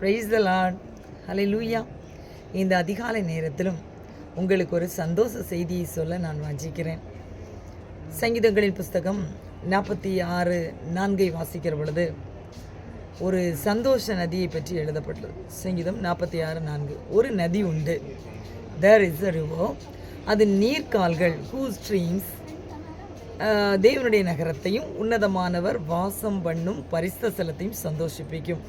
Praise the Lord. ஹல்லேலூயா. இந்த அதிகாலை நேரத்திலும் உங்களுக்கு ஒரு சந்தோஷ செய்தியை சொல்ல நான் வாஞ்சிக்கிறேன். சங்கீதங்களின் புஸ்தகம் 46:4 வாசிக்கிற பொழுது ஒரு சந்தோஷ நதியை பற்றி எழுதப்பட்டது. சங்கீதம் 46:4. ஒரு நதி உண்டு, தேர் இஸ் அ ரிவர், அது நீர்க்கால்கள், ஹூ ஸ்ட்ரீம்ஸ், தேவனுடைய நகரத்தையும் உன்னதமானவர் வாசம் பண்ணும் பரிசுத்த ஸ்தலத்தையும் சந்தோஷிப்பிக்கும்.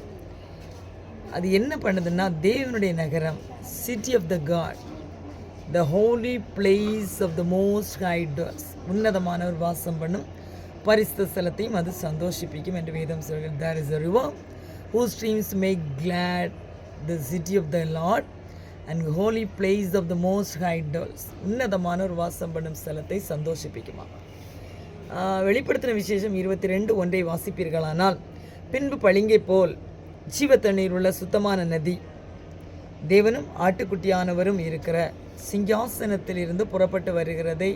அது என்ன பண்ணுதுன்னா, தேவனுடைய நகரம், city of the God, the holy place of the most high டாஸ், உன்னதமானவர் வாசம் பண்ணும் பரிசுத்த ஸ்தலத்தையும் அது சந்தோஷிப்பிக்கும் என்று வேதம் சொல்கிறது. There is a river who streams make glad the city of the Lord and holy place of the most high டாஸ், உன்னதமானவர் வாசம் பண்ணும் ஸ்தலத்தை சந்தோஷிப்பிக்குமா. வெளிப்படுத்தின விசேஷம் 22:1 வாசிப்பீர்களானால், பின்பு பளிங்கை போல் ஜீவ தண்ணீர் உள்ள சுத்தமான நதி தேவனும் ஆட்டுக்குட்டியானவரும் இருக்கிற சிங்காசனத்திலிருந்து புறப்பட்டு வருகிறதை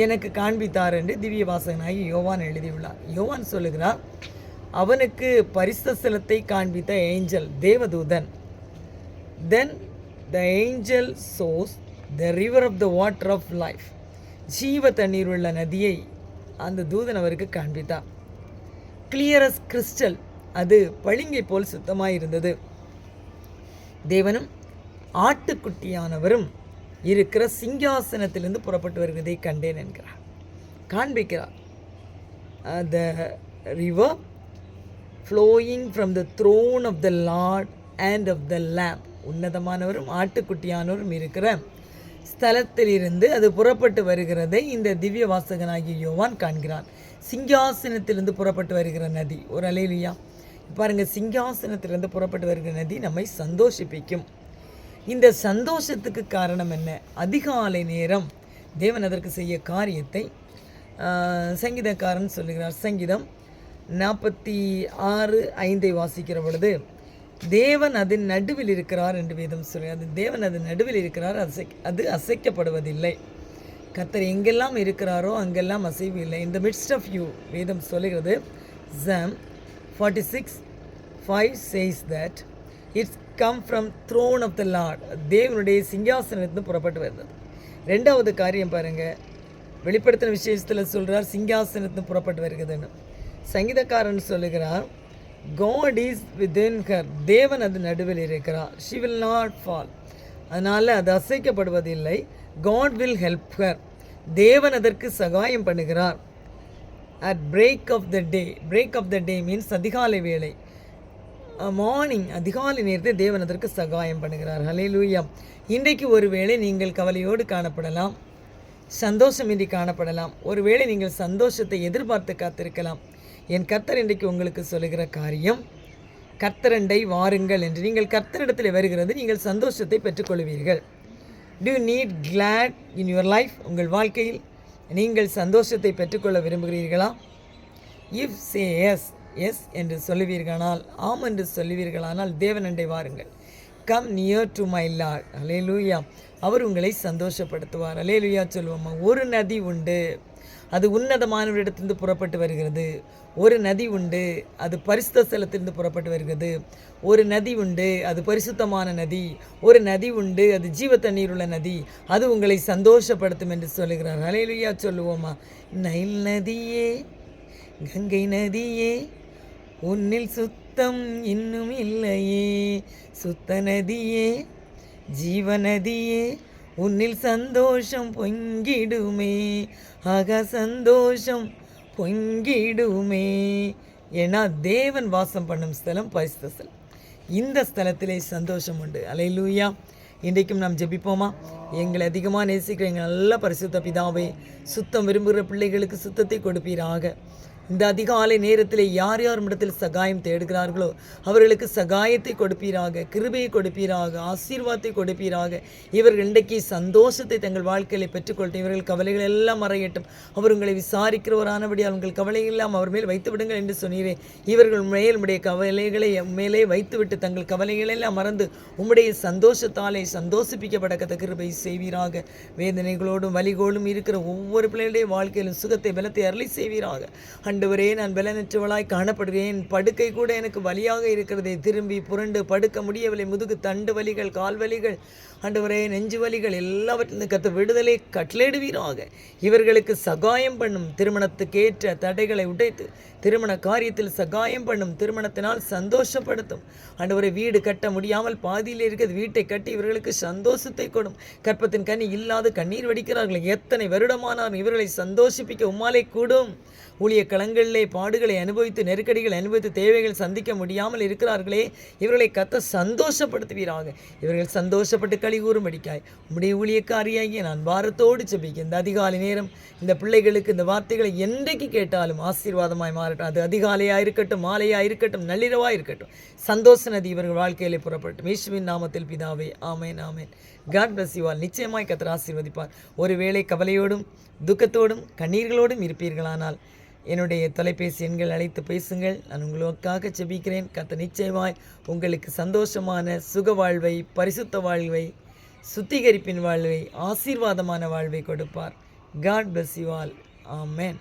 எனக்கு காண்பித்தார் என்று திவ்ய வாசகனாகி யோவான் எழுதியுள்ளார். யோவான் சொல்லுகிறார், அவனுக்கு பரிசுத்த ஸ்தலத்தை காண்பித்த ஏஞ்சல், தேவதூதன். Then the angel shows the river of the water of life, ஜீவ தண்ணீர் உள்ள நதியை அந்த தூதன் அவருக்கு காண்பித்தார். கிளியரஸ் கிறிஸ்டல், அது பளிங்கை போல் சுத்தமாக இருந்தது. தேவனும் ஆட்டுக்குட்டியானவரும் இருக்கிற சிங்காசனத்திலிருந்து புறப்பட்டு வருவதை கண்டேன் என்கிறார், காண்பிக்கிறார். The river flowing from the throne of the Lord and of the lamb, உன்னதமானவரும் ஆட்டுக்குட்டியானவரும் இருக்கிற ஸ்தலத்திலிருந்து அது புறப்பட்டு வருகிறதை இந்த திவ்ய வாசகனாகிய யோவான் காண்கிறான். சிங்காசனத்திலிருந்து புறப்பட்டு வருகிற நதி, ஒரு அல்லேலூயா. பாருங்கள், சிங்காசனத்திலிருந்து புறப்பட்டு வருகிற நதி நம்மை சந்தோஷிப்பிக்கும். இந்த சந்தோஷத்துக்கு காரணம் என்ன? அதிகாலை நேரம் தேவன் அதற்கு செய்ய காரியத்தை சங்கீதக்காரன் சொல்லுகிறார். சங்கீதம் 46:5 வாசிக்கிற பொழுது, தேவன் அதன் நடுவில் இருக்கிறார் என்று வேதம் சொல்கிறது. தேவன் அதன் நடுவில் இருக்கிறார், அது அசைக்கப்படுவதில்லை. கர்த்தர் எங்கெல்லாம் இருக்கிறாரோ அங்கெல்லாம் அசைவு இல்லை. இந்த மிட்ஸ்ட் ஆஃப் யூ, வேதம் சொல்லுகிறது. Psalm 46:5 says that it's come from throne of the Lord, தேவனுடைய சிங்காசனத்திலிருந்து புறப்பட்டு வருது. ரெண்டாவது காரியம் பாருங்கள், வெளிப்படுத்தின விசேஷத்தில் சொல்கிறார், சிங்காசனத்திலிருந்து புறப்பட்டு வருகிறதுன்னு. சங்கீதக்காரன் சொல்லுகிறார், God is within her, தேவன் அது நடுவில் இருக்கிறார். She will not fall, அதனால் அது அசைக்கப்படுவதில்லை. God will help her, தேவன் அதற்கு சகாயம் பண்ணுகிறார். At break of the day means அதிகாலை வேளை, மார்னிங், அதிகாலை நேரத்தை தேவன் அதற்கு சகாயம் பண்ணுகிறார். ஹல்லேலூயா. இன்றைக்கு ஒருவேளை நீங்கள் கவலையோடு காணப்படலாம், சந்தோஷமின்றி காணப்படலாம். ஒருவேளை நீங்கள் சந்தோஷத்தை எதிர்பார்த்து காத்திருக்கலாம். என் கர்த்தர் இன்றைக்கு உங்களுக்கு சொல்லுகிற காரியம், கர்த்தரண்டை வாருங்கள் என்று. நீங்கள் கர்த்தரிடத்தில் வருகிறது, நீங்கள் சந்தோஷத்தை பெற்றுக்கொள்வீர்கள். Do you need glad in your life? உங்கள் வாழ்க்கையில் நீங்கள் சந்தோஷத்தை பெற்றுக்கொள்ள விரும்புகிறீர்களா? If say yes, எஸ் என்று சொல்லுவீர்களானால், ஆம் என்று சொல்லுவீர்களானால், தேவனண்டை வாருங்கள். Come near to my Lord. அல்லேலூயா. அவர் உங்களை சந்தோஷப்படுத்துவார். அல்லேலூயா சொல்லுவோமா. ஒரு நதி உண்டு, அது உன்னதமானவரிடத்திலிருந்து புறப்பட்டு வருகிறது. ஒரு நதி உண்டு, அது பரிசுத்த ஸ்தலத்திலிருந்து புறப்பட்டு வருகிறது. ஒரு நதி உண்டு, அது பரிசுத்தமான நதி. ஒரு நதி உண்டு, அது ஜீவ தண்ணீர் உள்ள நதி, அது உங்களை சந்தோஷப்படுத்தும் என்று சொல்லுகிறார். ஹல்லேலூயா சொல்லுவோமா. நைல் நதியே, கங்கை நதியே, உன்னில் சுத்தம் இன்னும் இல்லையே, சுத்த நதியே, ஜீவ நதியே, உன்னில் சந்தோஷம் பொங்கிடுமே, ஆக சந்தோஷம் பொங்கிடுமே. ஏன்னா தேவன் வாசம் பண்ணும் ஸ்தலம் பரிசுத்த ஸ்தலம். இந்த ஸ்தலத்திலே சந்தோஷம் உண்டு. அல்லேலூயா. இன்றைக்கும் நாம் ஜெபிப்போமா. எங்களை அதிகமாக நேசிக்கிற எங்கள் நல்ல பரிசுத்த பிதாவே, சுத்தம் விரும்புகிற பிள்ளைகளுக்கு சுத்தத்தை கொடுப்பீராக. இந்த அதிகாலை நேரத்தில் யார் யார் இடத்தில் சகாயம் தேடுகிறார்களோ அவர்களுக்கு சகாயத்தை கொடுப்பீராக, கிருபையை கொடுப்பீராக, ஆசீர்வாதத்தை கொடுப்பீராக. இவர்கள் இன்றைக்கு சந்தோஷத்தை தங்கள் வாழ்க்கையில் பெற்றுக்கொள்ளட்டும். இவர்கள் கவலைகள் எல்லாம் மறையட்டும். அவர் உங்களை விசாரிக்கிறவரானபடியால் உங்கள் கவலைகள் எல்லாம் அவர் மேல் வைத்து விடுங்கள் என்று சொன்னீரே. இவர்கள் மேல் உடைய கவலைகளை மேலே வைத்துவிட்டு தங்கள் கவலைகளெல்லாம் மறந்து உம்முடைய சந்தோஷத்தாலே சந்தோஷிப்பிக்கப்படக்கத்த கிருபை செய்வீராக. வேதனைகளோடும் வலிகளோடும் இருக்கிற ஒவ்வொரு பிள்ளைகளுடைய வாழ்க்கையிலும் சுகத்தை பலத்தை அருளை செய்வீராக. ஆண்டவரே, நான் பலனற்றவளாய் காணப்படுகிறேன், படுக்கை கூட எனக்கு வலியாக இருக்கிறதே, திரும்பி புரண்டு படுக்க முடியவில்லை, முதுகு தண்டு வலிகள், கால் வலிகள், ஆண்டவரே நெஞ்சு வலிகள் எல்லாவற்றிலிருந்து கத்த விடுதலை கட்டளையிடுவீராக. இவர்களுக்கு சகாயம் பண்ணும், திருமணத்துக்கு ஏற்ற தடைகளை உடைத்து திருமண காரியத்தில் சகாயம் பண்ணும், திருமணத்தினால் சந்தோஷப்படுத்தும். ஆண்டவரை வீடு கட்ட முடியாமல் பாதியில் இருக்கிறது, வீட்டை கட்டி இவர்களுக்கு சந்தோஷத்தை கொடும். கற்பத்தின் கனி இல்லாத கண்ணீர் வடிக்கிறார்கள், எத்தனை வருடமானாலும் இவர்களை சந்தோஷிப்பிக்க உம்மாலே கூடும். ஊழிய களங்களிலே பாடுகளை அனுபவித்து, நெருக்கடிகளை அனுபவித்து, தேவைகள் சந்திக்க முடியாமல் இருக்கிறார்களே, இவர்களை கத்த சந்தோஷப்படுத்துவீராக. இவர்கள் சந்தோஷப்பட்டு களி கூறும்படிக்காய் உம்முடைய ஊழியக்காரியாகிய நான் பாரத்தோடு ஜெபிக்க இந்த அதிகாலை நேரம் இந்த பிள்ளைகளுக்கு இந்த வார்த்தைகளை என்றைக்கு கேட்டாலும் ஆசீர்வாதமாய் மாறட்டும். அது அதிகாலையாக இருக்கட்டும், மாலையாக இருக்கட்டும், நள்ளிரவாக இருக்கட்டும், சந்தோஷ நதி இவர்கள் வாழ்க்கையிலே புறப்பட்டும். இயேசுவின் நாமத்தில் பிதாவே, ஆமேன் ஆமேன். God bless you all. நிச்சயமாய் கர்த்தர் ஆசீர்வதிப்பார். ஒருவேளை கவலையோடும் துக்கத்தோடும் கண்ணீர்களோடும் இருப்பீர்களானால் என்னுடைய தொலைபேசி எண்கள் அழைத்து பேசுங்கள். நான் உங்களுக்காக ஜெபிக்கிறேன். கர்த்தர் நிச்சயமாய் உங்களுக்கு சந்தோஷமான சுக வாழ்வை, பரிசுத்த வாழ்வை, சுத்திகரிப்பின் வாழ்வை, ஆசீர்வாதமான வாழ்வை கொடுப்பார். God bless you all. Amen.